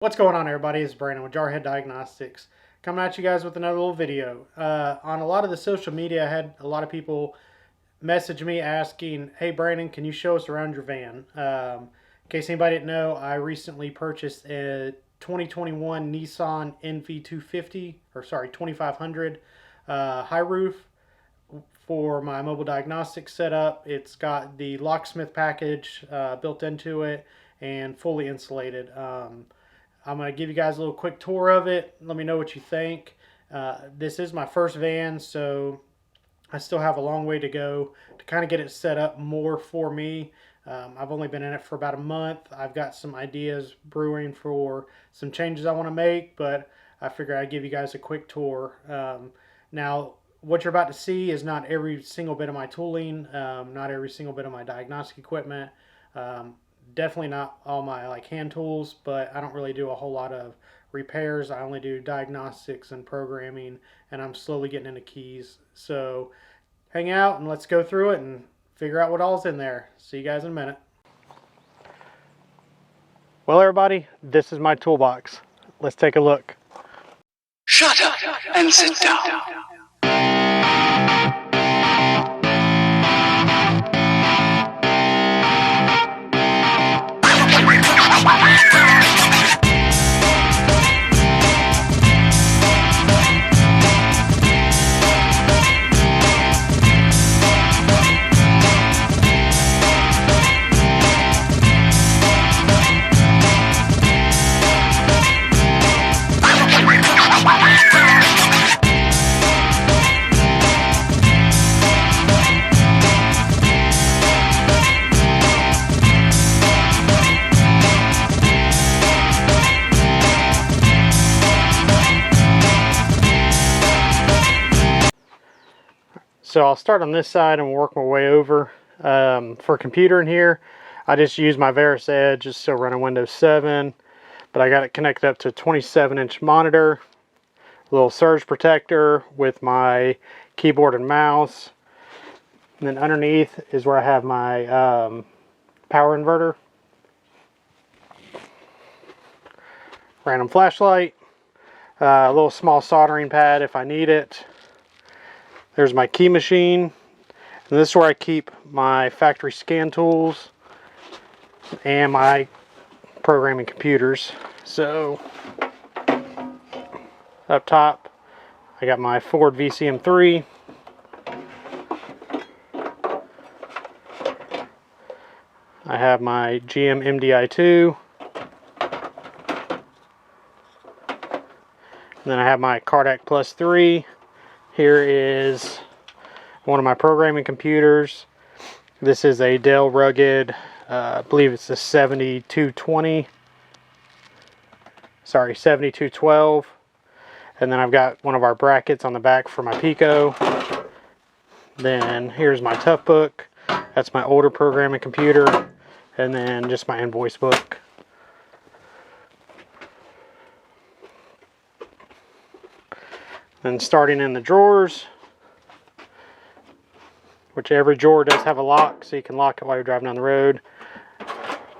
What's going on, everybody? It's Brandon with Jarhead Diagnostics, coming at you guys with another little video. On a lot of the social media, I had a lot of people message me asking, hey Brandon, can you show us around your van? In case anybody didn't know, I recently purchased a 2021 Nissan NV250, or sorry, 2500 high roof for my mobile diagnostic setup. It's got the locksmith package built into it and fully insulated. I'm going to give you guys a little quick tour of it. Let me know what you think. This is my first van, so I still have a long way to go to kind of get it set up more for me. I've only been in it for about a month. I've got some ideas brewing for some changes I want to make, but I figured I'd give you guys a quick tour. Now, what you're about to see is not every single bit of my tooling, not every single bit of my diagnostic equipment. Definitely not all my hand tools, but I don't really do a whole lot of repairs. I only do diagnostics and programming, and I'm slowly getting into keys. So hang out and let's go through it and figure out what all's in there. See you guys in a minute. Well, everybody, this is my toolbox. Let's take a look. Shut up and sit down. So I'll start on this side and work my way over. For computer in here, I just use my Veris Edge, it's still running Windows 7, but I got it connected up to a 27-inch monitor, a little surge protector with my keyboard and mouse, and then underneath is where I have my power inverter, random flashlight, a little small soldering pad if I need it. There's my key machine, and this is where I keep my factory scan tools and my programming computers. So up top I got my Ford VCM3, I have my GM MDI2, and then I have my Cardac Plus 3. Here is one of my programming computers. This is a Dell Rugged, I believe it's the 7212. And then I've got one of our brackets on the back for my Pico. Then here's my Tough Book. That's my older programming computer. And then just my invoice book. And starting in the drawers, which every drawer does have a lock, so you can lock it while you're driving down the road.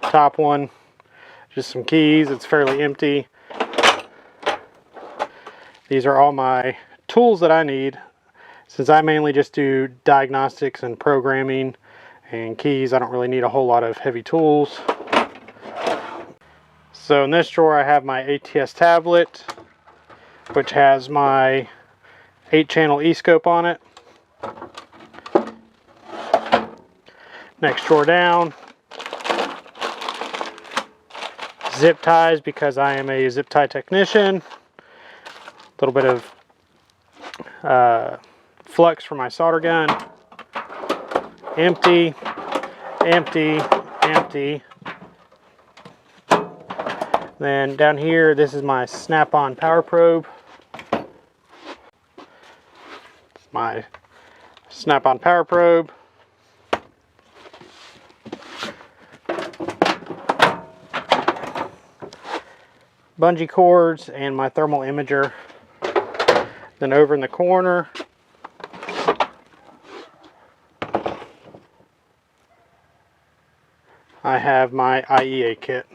Top one, just some keys. It's fairly empty. These are all my tools that I need, since I mainly just do diagnostics and programming and keys. I don't really need a whole lot of heavy tools. So in this drawer I have my ATS tablet, which has my 8-channel e-scope on it. Next drawer down, zip ties, because I am a zip tie technician. A little bit of flux for my solder gun. Empty, empty, empty. Then down here, this is my snap-on power probe. It's my snap-on power probe. Bungee cords and my thermal imager. Then over in the corner, I have my IEA kit.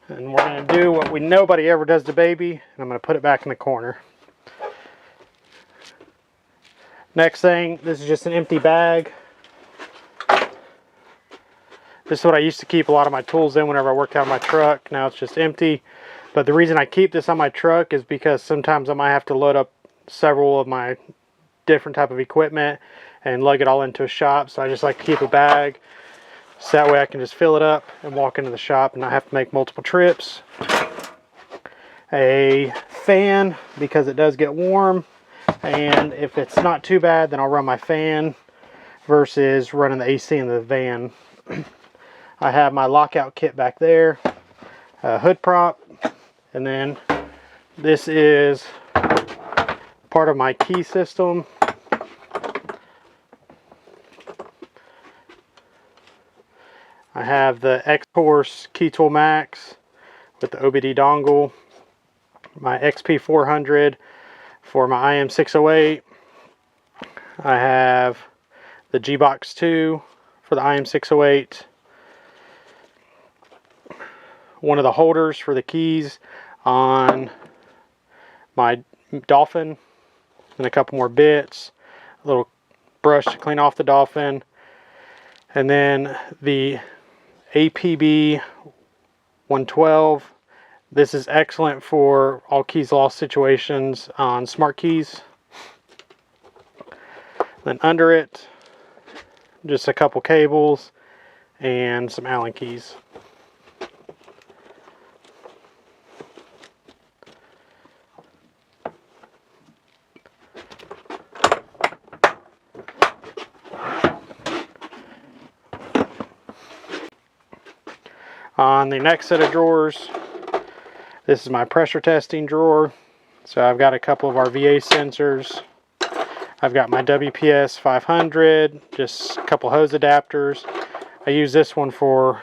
And we're going to do what nobody ever does to baby, and I'm going to put it back in the corner. Next thing, this is just an empty bag. This is what I used to keep a lot of my tools in whenever I worked out of my truck. Now it's just empty. But the reason I keep this on my truck is because sometimes I might have to load up several of my different type of equipment and lug it all into a shop. So I just like to keep a bag, so that way I can just fill it up and walk into the shop and not have to make multiple trips. A fan, because it does get warm, and if it's not too bad, then I'll run my fan versus running the AC in the van. I have my lockout kit back there, a hood prop, and then this is part of my key system. I have the X-Horse Key Tool Max with the OBD dongle, my XP400 for my IM608. I have the G-Box 2 for the IM608. One of the holders for the keys on my Dolphin, and a couple more bits, a little brush to clean off the Dolphin, and then the APB 112. This is excellent for all keys lost situations on smart keys. Then under it, just a couple cables and some Allen keys. On the next set of drawers, this is my pressure testing drawer. So I've got a couple of our VA sensors. I've got my WPS 500, just a couple hose adapters. I use this one for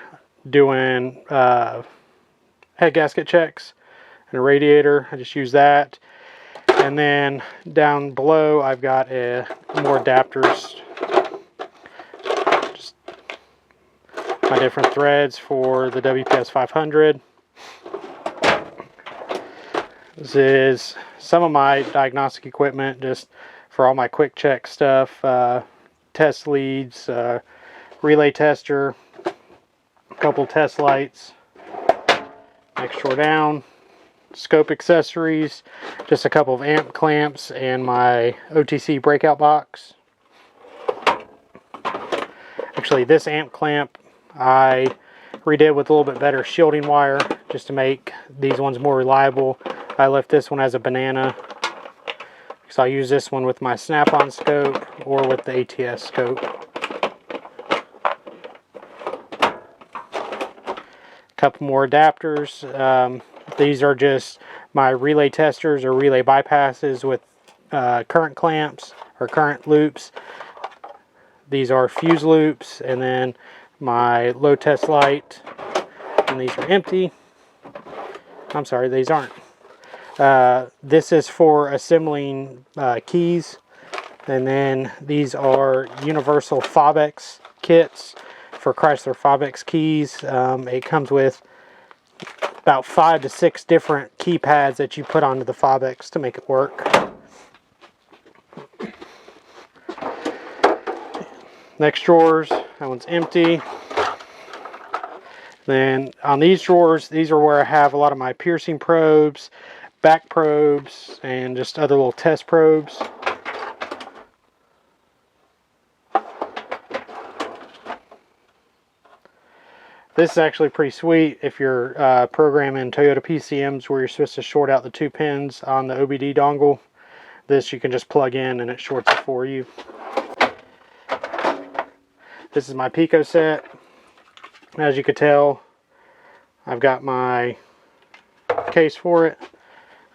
doing head gasket checks and a radiator. I just use that. And then down below, I've got more adapters. Just my different threads for the WPS 500. This is some of my diagnostic equipment, just for all my quick check stuff, test leads, relay tester, a couple test lights. Next drawer down, scope accessories, just a couple of amp clamps, and my OTC breakout box. Actually, this amp clamp I redid with a little bit better shielding wire just to make these ones more reliable. I left this one as a banana, so I use this one with my snap-on scope or with the ATS scope. A couple more adapters. These are just my relay testers or relay bypasses with current clamps or current loops. These are fuse loops, and then my load test light, and these are empty. I'm sorry, these aren't. This is for assembling keys, and then these are universal Fobex kits for Chrysler Fobex keys. It comes with about 5 to 6 different keypads that you put onto the Fobex to make it work. Next drawers, that one's empty. Then on these drawers, these are where I have a lot of my piercing probes, back probes, and just other little test probes. This is actually pretty sweet if you're programming Toyota PCMs where you're supposed to short out the 2 pins on the OBD dongle. This you can just plug in and it shorts it for you. This is my Pico set. As you can tell, I've got my case for it.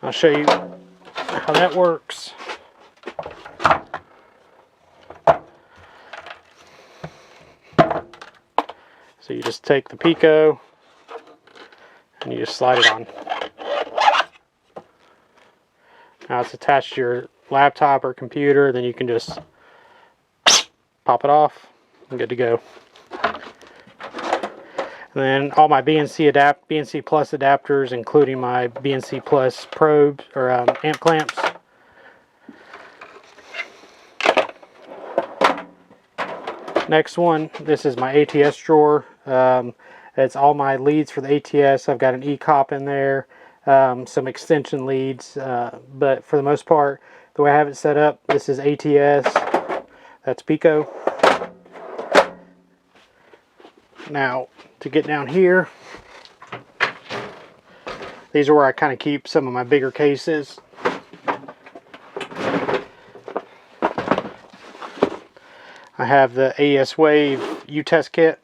I'll show you how that works. So you just take the Pico and you just slide it on. Now it's attached to your laptop or computer, then you can just pop it off and good to go. And And then all my BNC Plus adapters, including my BNC Plus probes or amp clamps. Next one, this is my ATS drawer. It's all my leads for the ATS. I've got an ECOP in there, some extension leads, but for the most part, the way I have it set up, this is ATS, that's Pico. Now, to get down here, these are where I kind of keep some of my bigger cases. I have the AES Wave U-Test kit.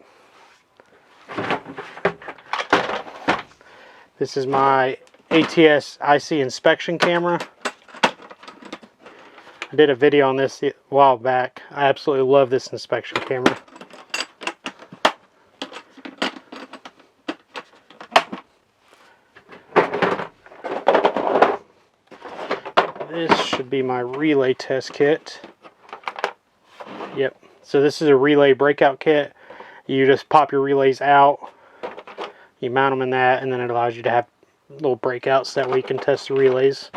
This is my ATS IC inspection camera. I did a video on this a while back. I absolutely love this inspection camera. This should be my relay test kit. Yep. So this is a relay breakout kit. You just pop your relays out, you mount them in that, and then it allows you to have little breakouts that way you can test the relays.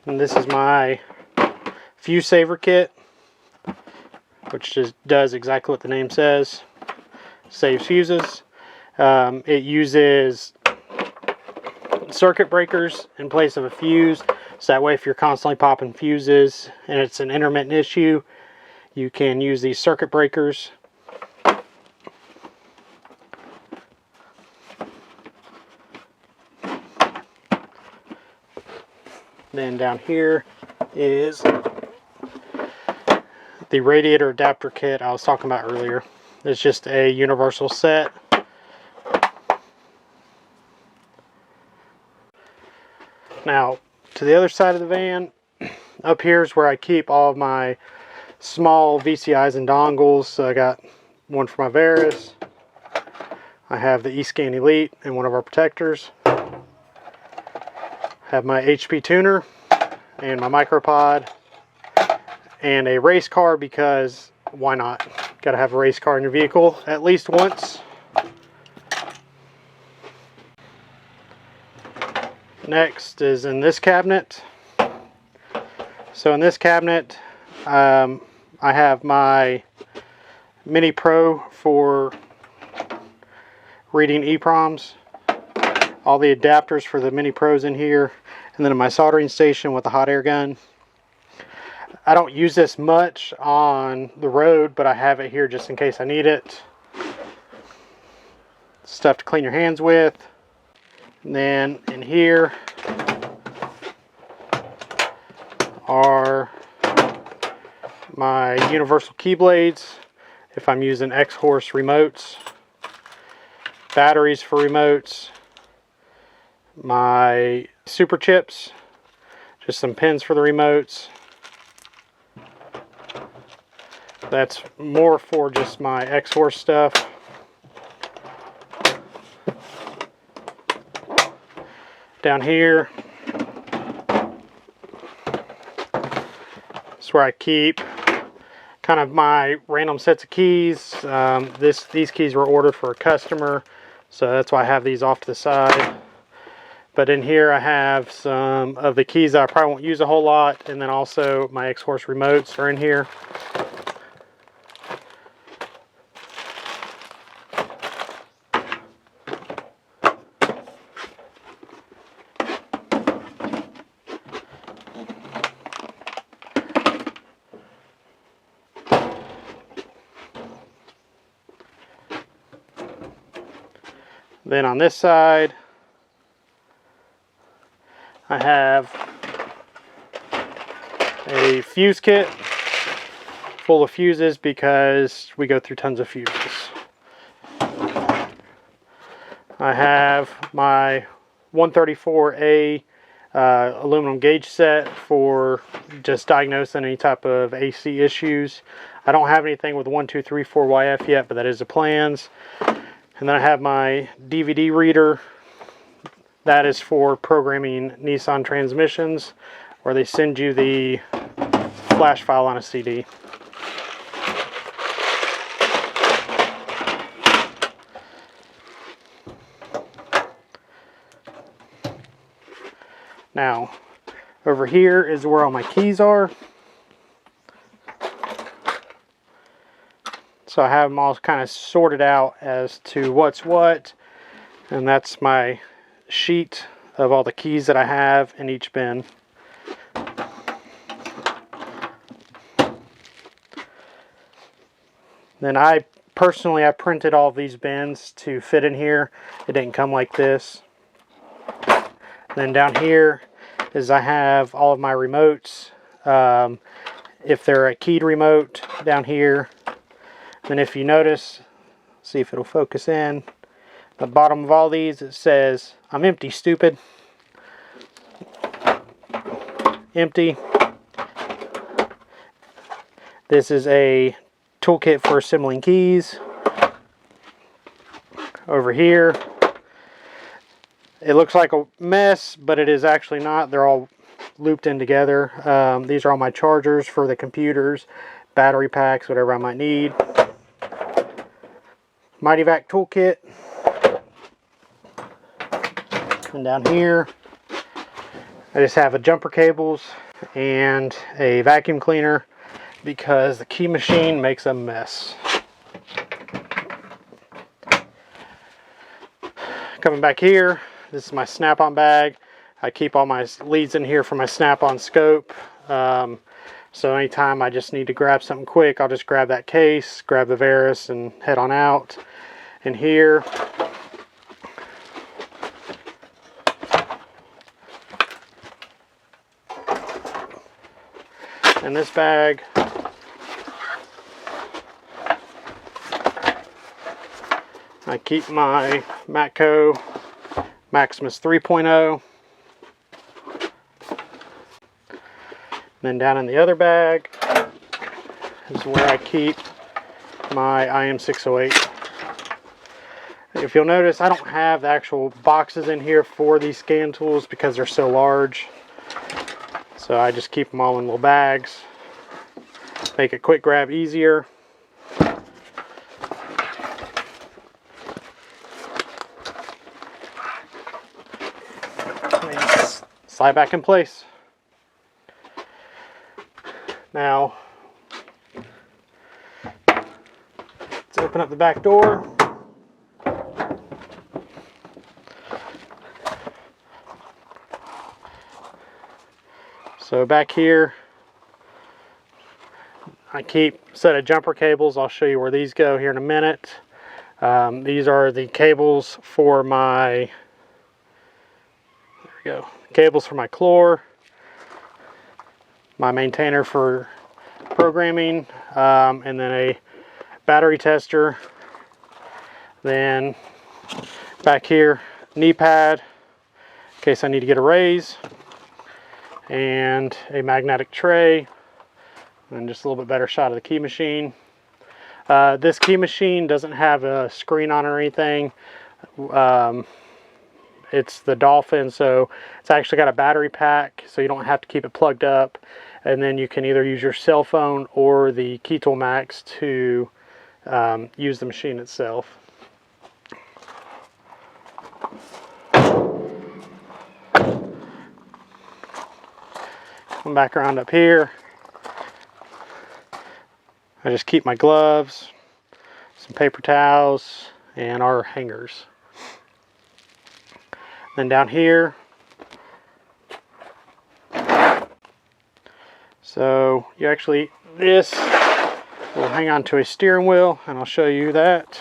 And this is my fuse saver kit, which just does exactly what the name says. Saves fuses. It uses circuit breakers in place of a fuse, so that way if you're constantly popping fuses and it's an intermittent issue, you can use these circuit breakers. Then down here is the radiator adapter kit I was talking about earlier. It's just a universal set. Now, to the other side of the van, up here is where I keep all of my small VCIs and dongles. So I got one for my Varus. I have the eScan Elite and one of our protectors. Have my HP tuner and my micropod and a race car, because why not? Gotta have a race car in your vehicle at least once. Next is in this cabinet. So in this cabinet, I have my Mini Pro for reading EPROMs. All the adapters for the Mini Pros in here, and then my soldering station with a hot air gun. I don't use this much on the road, but I have it here just in case I need it. Stuff to clean your hands with. And then in here are my universal keyblades if I'm using X-Horse remotes, batteries for remotes, my super chips, just some pins for the remotes. That's more for just my X-Horse stuff. Down here is where I keep kind of my random sets of keys. These keys were ordered for a customer, so that's why I have these off to the side. But in here I have some of the keys that I probably won't use a whole lot, and then also my X-Horse remotes are in here. Then on this side, I have a fuse kit full of fuses because we go through tons of fuses. I have my 134A aluminum gauge set for just diagnosing any type of AC issues. I don't have anything with 1234YF yet, but that is the plans. And then I have my DVD reader. That is for programming Nissan transmissions, where they send you the flash file on a CD. Now, over here is where all my keys are. So I have them all kind of sorted out as to what's what. And that's my sheet of all the keys that I have in each bin. Then I printed all of these bins to fit in here. It didn't come like this. Then down here is I have all of my remotes. If they're a keyed remote down here. Then if you notice, see if it'll focus in. The bottom of all these, it says, "I'm empty, stupid." Empty. This is a toolkit for assembling keys. Over here, it looks like a mess, but it is actually not. They're all looped in together. These are all my chargers for the computers, battery packs, whatever I might need. Mighty Vac toolkit. And down here, I just have a jumper cables and a vacuum cleaner because the key machine makes a mess. Coming back here, this is my snap-on bag. I keep all my leads in here for my snap-on scope. So anytime I just need to grab something quick, I'll just grab that case, grab the Varus, and head on out. And here, in this bag, I keep my Matco Maximus 3.0. Then down in the other bag is where I keep my IM608. If you'll notice, I don't have the actual boxes in here for these scan tools because they're so large. So I just keep them all in little bags. Make a quick grab easier. Slide back in place. Now, let's open up the back door. So back here, I keep a set of jumper cables. I'll show you where these go here in a minute. These are the cables for my, there we go, cables for my Chlor, my maintainer for programming, and then a battery tester. Then back here, knee pad in case I need to get a raise, and a magnetic tray, and just a little bit better shot of the key machine. This key machine doesn't have a screen on or anything. It's the Dolphin, so it's actually got a battery pack, so you don't have to keep it plugged up. And then you can either use your cell phone or the Keytool Max to use the machine itself. Come back around up here. I just keep my gloves, some paper towels, and our hangers. Then down here, so you actually, this will hang on to a steering wheel, and I'll show you that.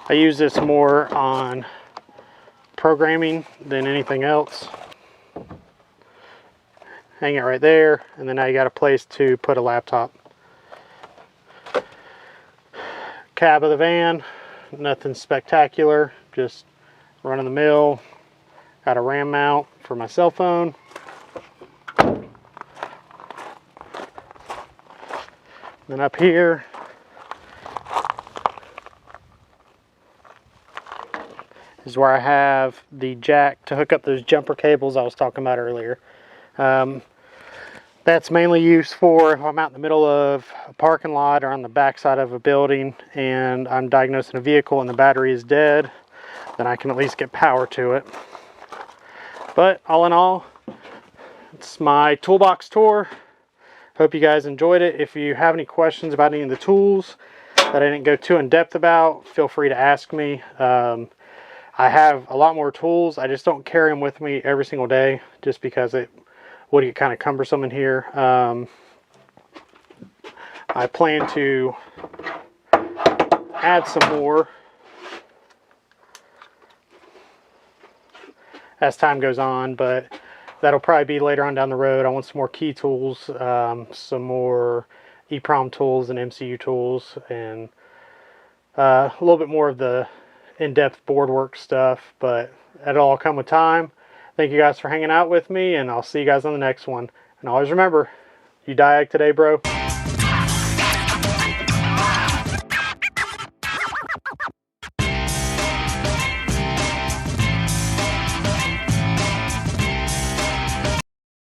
I use this more on programming than anything else. Hang it right there, and then now you got a place to put a laptop. Cab of the van, nothing spectacular, just run of the mill. Got a RAM mount for my cell phone. Then up here, is where I have the jack to hook up those jumper cables I was talking about earlier. That's mainly used for if I'm out in the middle of a parking lot or on the back side of a building and I'm diagnosing a vehicle and the battery is dead, then I can at least get power to it. But all in all, it's my toolbox tour. Hope you guys enjoyed it. If you have any questions about any of the tools that I didn't go too in depth about, feel free to ask me. I have a lot more tools. I just don't carry them with me every single day just because it would get kind of cumbersome in here. I plan to add some more as time goes on, but that'll probably be later on down the road. I want some more key tools, some more EEPROM tools and MCU tools, and a little bit more of the in-depth board work stuff, but that'll all come with time. Thank you guys for hanging out with me, and I'll see you guys on the next one. And always remember, you diag today, bro.